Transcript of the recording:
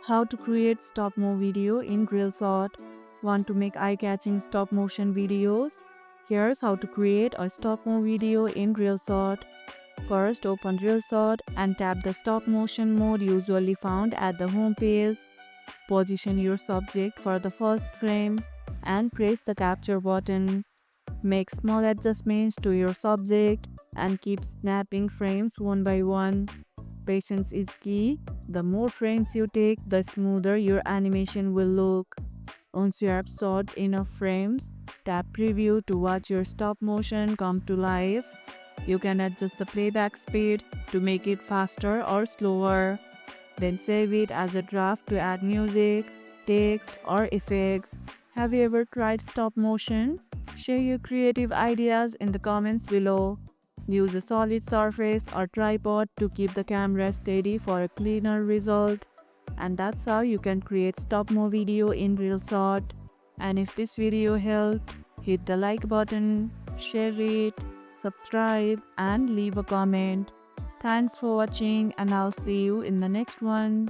How to create stop-mo video in Reelshot. Want to make eye-catching stop-motion videos? Here's how to create a stop-mo video in Reelshot. First, open Reelshot and tap the stop-motion mode usually found at the home page. Position your subject for the first frame and press the capture button. Make small adjustments to your subject and keep snapping frames one by one. Patience is key. The more frames you take, the smoother your animation will look. Once you have shot enough frames, tap preview to watch your stop motion come to life. You can adjust the playback speed to make it faster or slower. Then save it as a draft to add music, text, or effects. Have you ever tried stop motion? Share your creative ideas in the comments below. Use a solid surface or tripod to keep the camera steady for a cleaner result. And that's how you can create stop-mo video in Reelshot. And if this video helped, hit the like button, share it, subscribe, and leave a comment. Thanks for watching, and I'll see you in the next one.